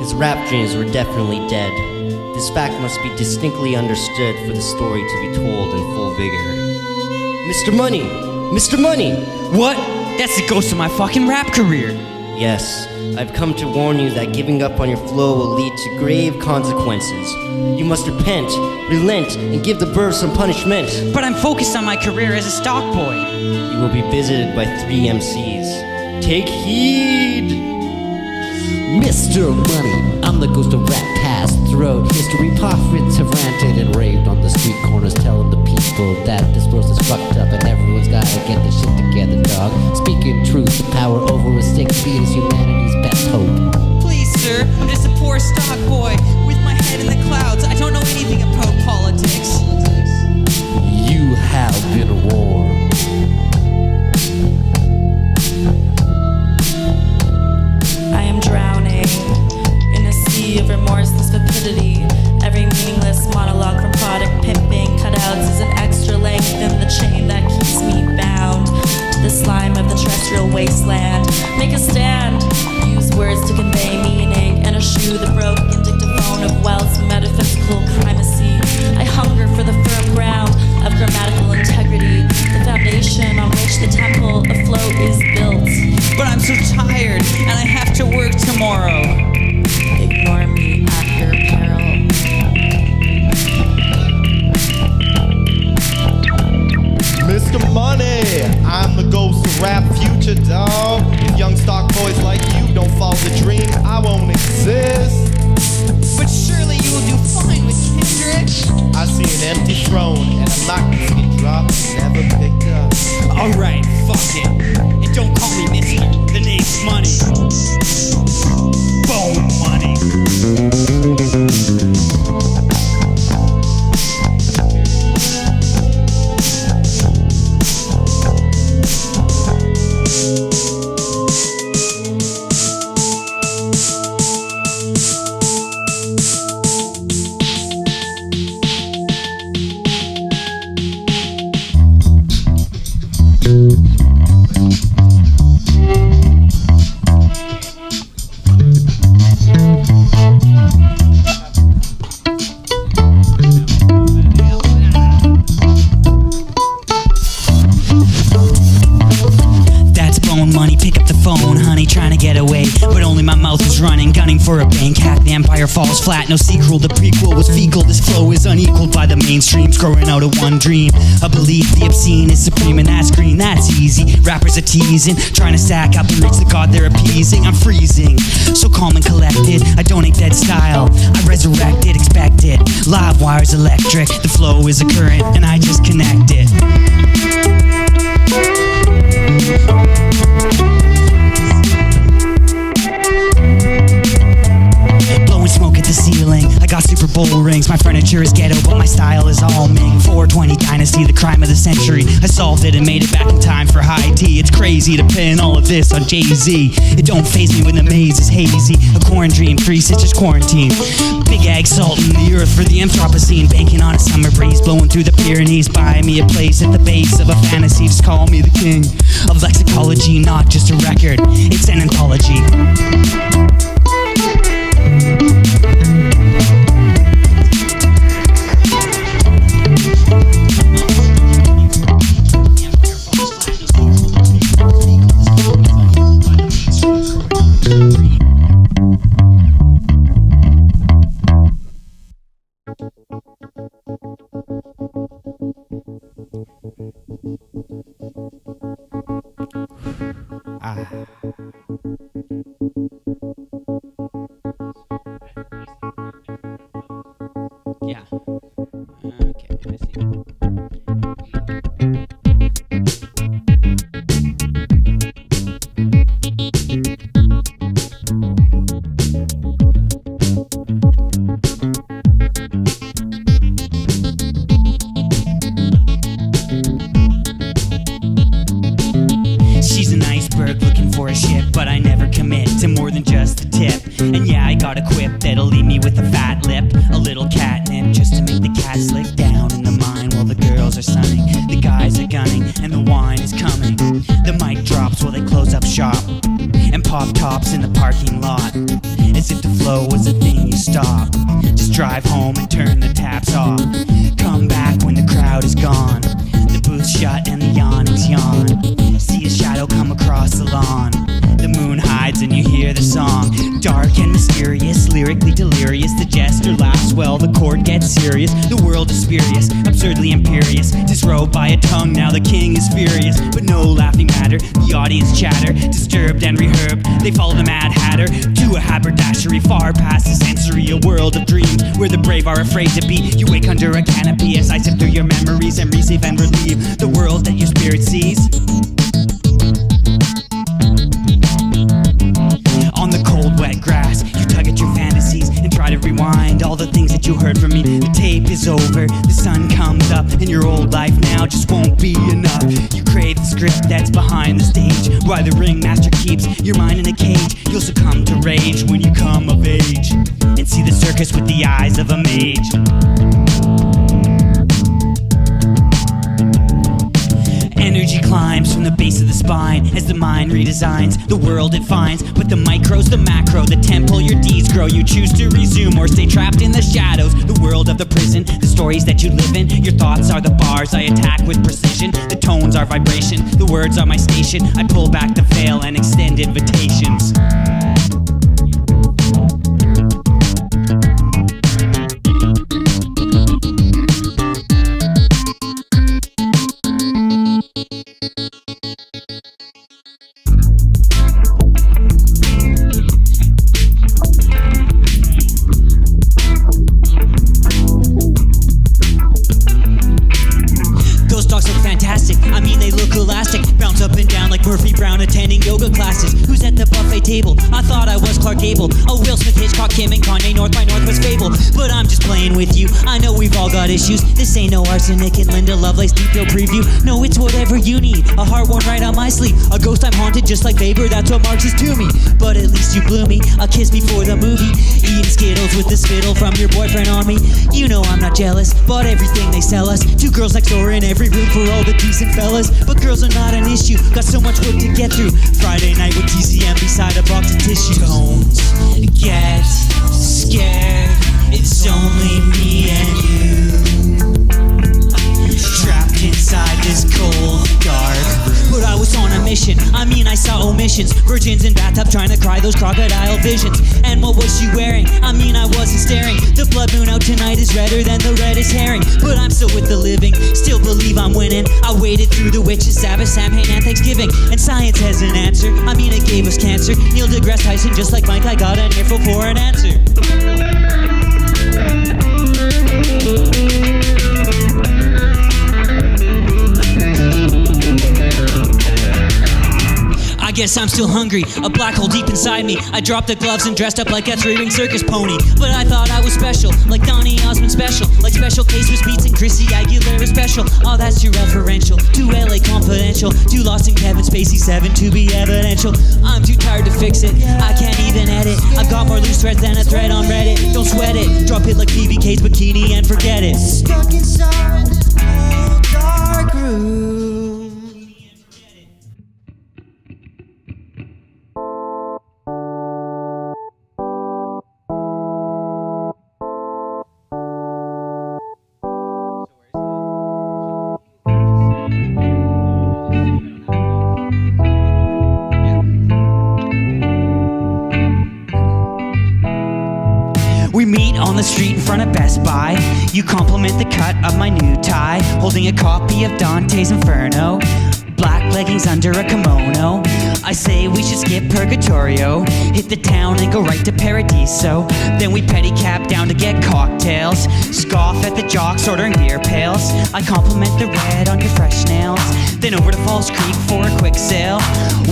His rap dreams were definitely dead. This fact must be distinctly understood for the story to be told in full vigor. Mr. Money! Mr. Money! What? That's the ghost of my fucking rap career. Yes, I've come to warn you that giving up on your flow will lead to grave consequences. You must repent, relent, and give the bird some punishment. But I'm focused on my career as a stock boy. You will be visited by 3 MCs. Take heed! Mr. Money, I'm the ghost of rap past. Throughout history, prophets have ranted and raved on the street corners, telling the people that this world is fucked up and everyone's gotta get their shit together, dog. Speaking truth, the power over a sick beat is humanity's best hope. Please, sir, I'm just a poor stock boy with my head in the clouds. I don't know anything about politics. You have been warned. I am drowning in a sea of remorseless vapidity. Every meaningless monologue from product pimping cutouts is an extra length in the chain that keeps me bound to the slime of the terrestrial wasteland. Make a stand, use words to convey meaning, and eschew the broken dictaphone of wealth's metaphysical primacy. I hunger for the firm ground of grammatical integrity, the foundation on which the temple afloat is built. But I'm so tired, and I have to work tomorrow. Ignore me at your peril. Mr. Money, I'm the ghost of rap future, dog. If young stock boys like you don't follow the dream, I won't exist. But surely you will do fine with Kendrick. I see an empty throne, and I'm not gonna get dropped, never picked up. Alright, fuck it. And don't call me Mister. The name's Money. Bone Money. Money, pick up the phone, honey, trying to get away, but only my mouth is running, gunning for a bank hack. The empire falls flat, no sequel. The prequel was fecal. This flow is unequaled by the mainstreams, growing out of one dream. A belief the obscene is supreme, and that's green, that's easy. Rappers are teasing, trying to stack up and reach the god they're appeasing. I'm freezing, so calm and collected. I donate dead style, I resurrect it, expect it. Live wires electric, the flow is a current, and I just connect it. Blowing smoke at the ceiling, I got Super Bowl rings. My furniture is ghetto, but my style is all Ming. 420 Dynasty, the crime of the century. I solved it and made it back in time for high tea. It's crazy to pin all of this on Jay-Z. It don't faze me when the maze is hazy. A corn dream, 3 sisters quarantine. Big egg salt in the earth for the Anthropocene. Banking on a summer breeze, blowing through the Pyrenees. Buy me a place at the base of a fantasy. Just call me the king of lexicology, not just a record, it's an anthology. Yeah. Okay, I see. She's an iceberg looking for a ship, but I never commit to more than just the tip. And yeah, I got a quip that'll leave me with a fat lip, a little catnip just to make the cat slick down in the mine while the girls are sunning. The guys are gunning and the wine is coming. The mic drops while they close up shop and pop tops in the parking lot, as if the flow was a thing you stop. Just drive home and turn the taps off. Come back when the crowd is gone, the booth's shut and the awnings yawn. See a shadow come across the lawn, the moon hides and you hear the song. Dark and mysterious, lyrically delirious. The jester laughs while the chord gets serious. The world is spurious, absurdly imperious. Disrobed by a tongue, now the king is furious. But no laughing matter, the audience chatter. Disturbed and reherbed, they follow the Mad Hatter to a haberdashery far past the sensory. A world of dreams where the brave are afraid to be. You wake under a canopy as I sift through your memories and receive and relieve the world that your spirit sees. On the cold, wet grass, you tug at your fantasies and try to rewind all the things that you heard from me. The tape is over, the sun comes up, and your old life now just won't be enough. You crave the script that's behind the stage, while the ringmaster keeps your mind in a cage. You'll succumb to rage when you come of age and see the circus with the eyes of a mage. Energy climbs from the base of the spine as the mind redesigns the world it finds. But the micro's the macro, the temple your deeds grow. You choose to resume or stay trapped in the shadows. The world of the prison, the stories that you live in. Your thoughts are the bars I attack with precision. The tones are vibration, the words are my station. I pull back the veil and extend invitations. Murphy Brown attending yoga classes. Who's at the buffet table? I thought I was Clark Gable. Oh, Will Smith, Hitchcock, Kim, and Kanye North by Northwest Fable. But I'm just playing with you. I know we've all got issues. This ain't no Arsenic and Linda Lovelace detailed preview. No, it's whatever you need. A heart worn right on my sleeve. A ghost I'm haunted just like Weber. That's what Marx is to me. But at least you blew me a kiss before the movie. Eating Skittles with the spittle from your boyfriend on me. You know I'm not jealous, but everything they sell us. 2 girls next door in every room for all the decent fellas. But girls are not an issue. Got so much work to get through. Friday night with TCM beside a box of tissue. Don't get scared, it's only me and you, trapped inside this cold dark. But I was on a mission, I saw omissions. Virgins in bathtub trying to cry those crocodile visions. And what was she wearing? I wasn't staring. The blood moon out tonight is redder than the reddest herring. But I'm still with the living, still believe I'm winning. I waded through the witches, Sabbath, Samhain, and Thanksgiving. And science has an answer, it gave us cancer. Neil deGrasse Tyson, just like Mike, I got an earful for an answer. I guess I'm still hungry, a black hole deep inside me. I dropped the gloves and dressed up like a 3-ring circus pony. But I thought I was special, like Donny Osmond special. Like Special Case with Beats and Chrissy Aguilera special. Oh, that's too referential, too LA confidential. Too lost in Kevin Spacey 7 to be evidential. I'm too tired to fix it, I can't even edit. I've got more loose threads than a thread on Reddit. Don't sweat it, drop it like Phoebe K's bikini and forget it. Stuck inside this cold dark room. We meet on the street in front of Best Buy. You compliment the cut of my new tie, holding a copy of Dante's Inferno. Black leggings under a kimono. I say we should skip Purgatorio, hit the town and go right to Paradiso. Then we pedicab down to get cocktails, scoff at the jocks ordering beer pails. I compliment the red on your fresh nails, then over to Falls Creek for a quick sail.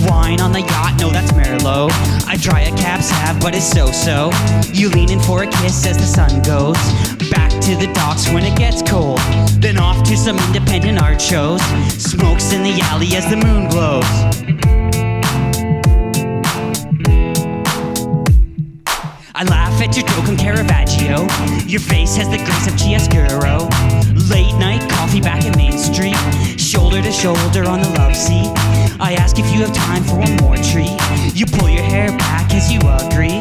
Wine on the yacht, no that's Merlot. I try a cab salve but it's so-so. You lean in for a kiss as the sun goes. Back to the docks when it gets cold, then off to some independent art shows. Smokes in the alley as the moon glows. I laugh at your joke on Caravaggio. Your face has the grace of Chiaroscuro. Late night coffee back in Main Street, shoulder to shoulder on the love seat. I ask if you have time for one more treat. You pull your hair back as you agree.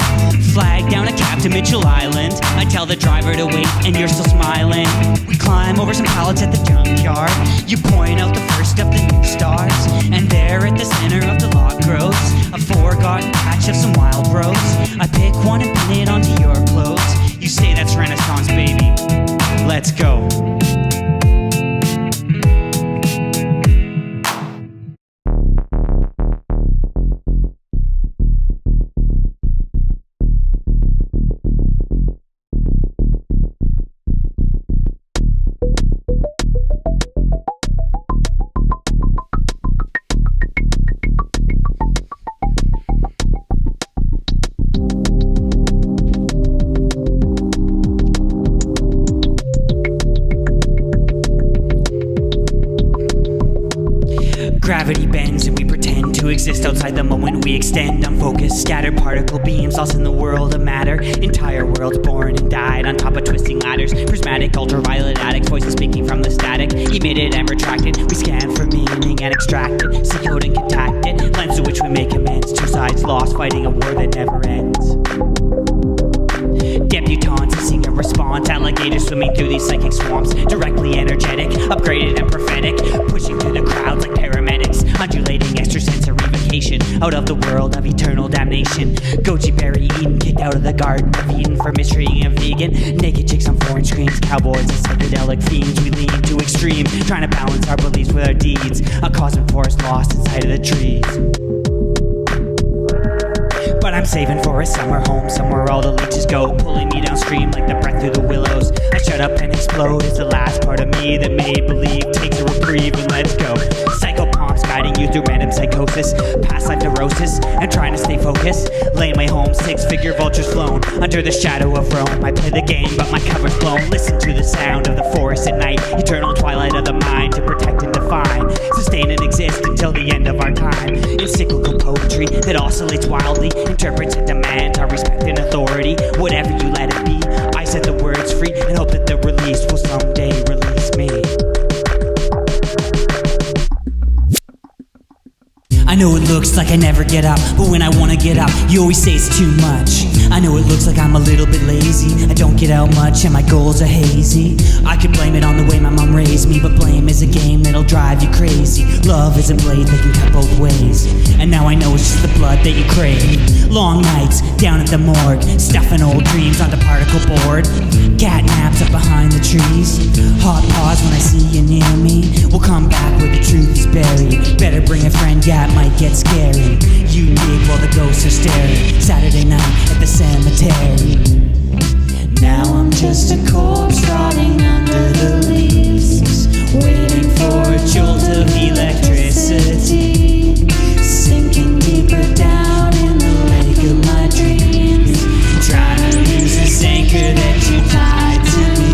Flag down a cab to Mitchell Island. I tell the driver to wait and you're still smiling. We climb over some pallets at the junkyard. You point out the first of the new stars. And there at the center of the lot grows a forgotten patch of some wild rose. I pick one and pin it onto your clothes. You say that's Renaissance, baby. Let's go. Gravity bends and we pretend to exist outside the moment we extend. Unfocused, scattered particle beams lost in the world of matter. Entire worlds born and died on top of twisting ladders. Prismatic, ultraviolet addicts, voices speaking from the static. Emitted and retracted, we scan for meaning and extract it. Seek and contact it, lens to which we make amends. Two sides lost, fighting a war that never ends. Debutantes hissing a response. Alligators swimming through these psychic swamps. Directly energetic, upgraded and prophetic. Pushing through the crowds like paramedics. Undulating extrasensory vacation. Out of the world of eternal damnation. Goji berry eaten, kicked out of the garden of Eden for mistreating a vegan. Naked chicks on foreign screens. Cowboys and psychedelic fiends. We lean to extreme, trying to balance our beliefs with our deeds. A cosmic forest lost inside of the trees. But I'm saving for a summer home, somewhere all the leeches go, pulling me downstream like the breath through the willows. I shut up and explode is the last part of me that made believe takes a reprieve and let's go. Psychopomps guiding you through random psychosis, past life neurosis, and trying to stay focused. Lay my home, six-figure vultures flown under the shadow of Rome. I play the game, but my cover's blown. Listen to the sound of the forest at night, eternal twilight of the mind to protect and define, sustain and exist until the end of our time. In cyclical poetry that oscillates wildly, interprets and demands our respect and authority. Whatever you let it be, I set the words free and hope that the release will someday release me. I know it looks like I never get up, but when I wanna get up, you always say it's too much. I know it looks like I'm a little bit lazy, I don't get out much and my goals are hazy. I could blame it on the way my mom raised me, but blame is a game that'll drive you crazy. Love is a blade that can cut both ways, and now I know it's just the blood that you crave. Long nights down at the morgue, stuffing old dreams onto particle board. Cat naps up behind the trees, hot pause when I see you near me. We'll come back where the truth is buried. Better bring a friend, yeah, it might get scary. You dig while the ghosts are staring. Saturday night at the cemetery. Now I'm just a corpse rotting under the leaves, waiting for a jolt of electricity, sinking deeper down in the lake of my dreams, trying to lose this anchor that you tied to me.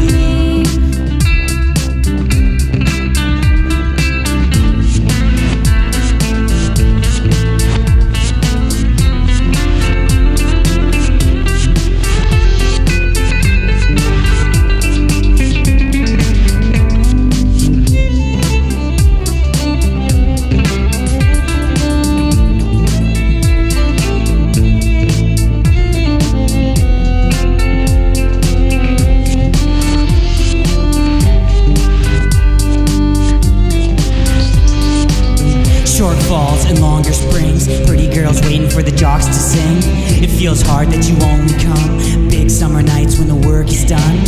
Shortfalls and longer springs, pretty girls waiting for the jocks to sing. It feels hard that you only come big summer nights when the work is done.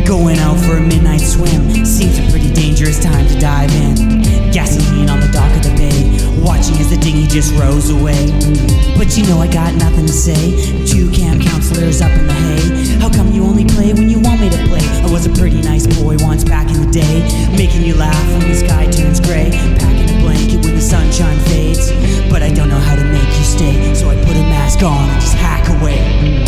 Going out for a midnight swim seems a pretty dangerous time to dive in. Gasoline on the dock of the bay, watching as the dinghy just rows away. But you know I got nothing to say. Two camp counselors up in the hay. How come you only play when you want me to play? I was a pretty nice boy once back in the day, making you laugh when the sky turns gray, packing a blanket when the sunshine fades. But I don't know how to make you stay, so I put a mask on and just hack away.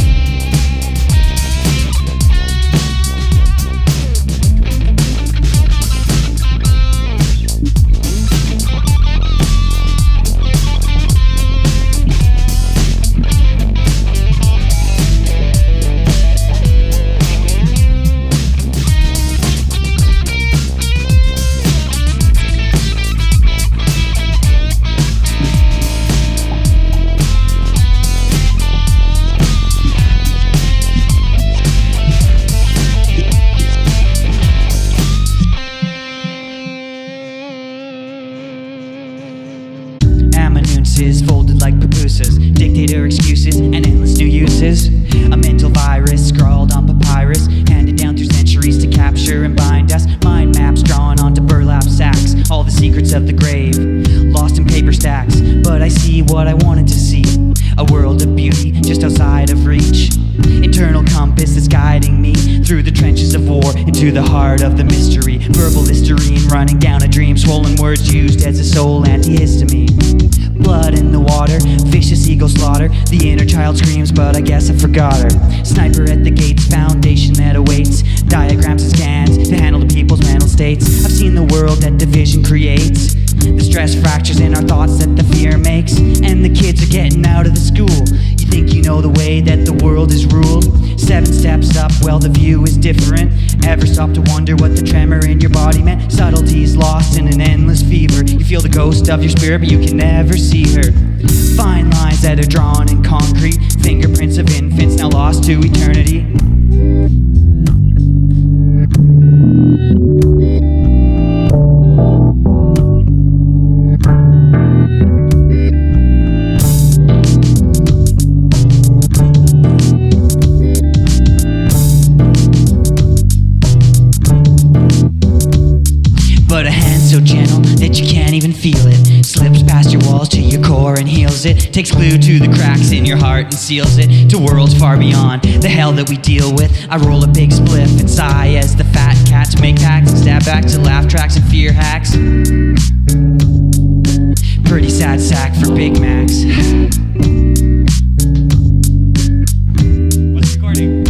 silences folded like pupusas, dictator excuses and endless new uses. A mental virus scrawled on papyrus, handed down through centuries to capture and bind us. Mind maps drawn onto burlap sacks, all the secrets of the grave, lost in paper stacks. But I see what I wanted to see, a world of beauty just outside of reach. Internal compass that's guiding me through the trenches of war into the heart of the mystery. Verbal listerine running down a dream, swollen words used as a soul antihistamine. Blood in the water, vicious eagle slaughter. The inner child screams, but I guess I forgot her. Sniper at the gates, foundation that awaits. Diagrams and scans to handle the people's mental states. I've seen the world that division creates, the stress fractures in our thoughts that the fear makes. And the kids are getting out of the school. You think you know the way that the world is ruled? 7 steps up, well the view is different. Ever stop to wonder what the tremor in your body meant? Subtleties lost in an endless fever. You feel the ghost of your spirit, but you can never see her. Fine lines that are drawn in concrete, fingerprints of infants now lost to eternity. But a hand so gentle that you can't even feel it slips past your walls to your core and heals it. Takes glue to the cracks in your heart and seals it to worlds far beyond the hell that we deal with. I roll a big spliff and sigh as the fat cats make packs and stab back to laugh tracks and fear hacks. Pretty sad sack for Big Macs. What's recording?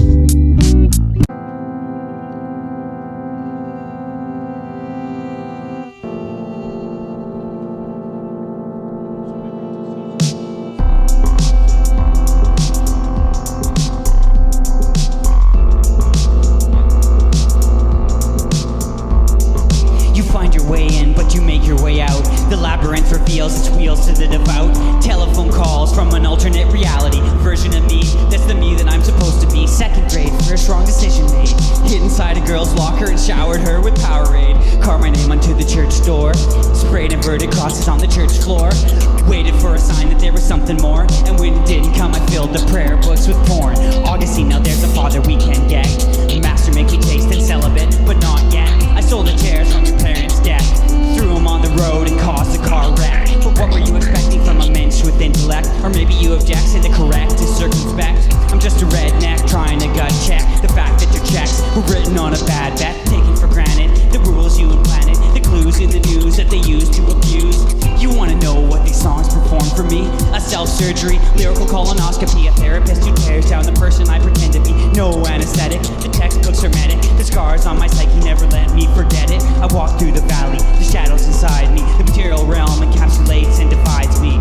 The labyrinth reveals its wheels to the devout. Telephone calls from an alternate reality, version of me that's the me that I'm supposed to be. Second grade, first wrong decision made. Hid inside a girl's locker and showered her with Powerade. Carved my name onto the church door, sprayed inverted crosses on the church floor. Waited for a sign that there was something more, and when it didn't come I filled the prayer books with porn. Augustine, now there's a father we can get. Master make you taste and celibate, but not yet. I stole the chairs from your parents' death, threw them on the road and caused a car wreck. But what were you expecting from a mensch with intellect? Or maybe you object and the correct is circumspect. I'm just a redneck trying to gut check the fact that your checks were written on a bad bet, taken for granted the rules you implanted, the clues in the news that they use to abuse. You wanna know what these songs perform for me? A self-surgery, lyrical colonoscopy, a therapist who tears down the person I pretend to be. No anesthetic, the textbooks are medic, the scars on my psyche never let me forget it. I walk through the valley, the shadows inside me, the material realm encapsulates and divides me.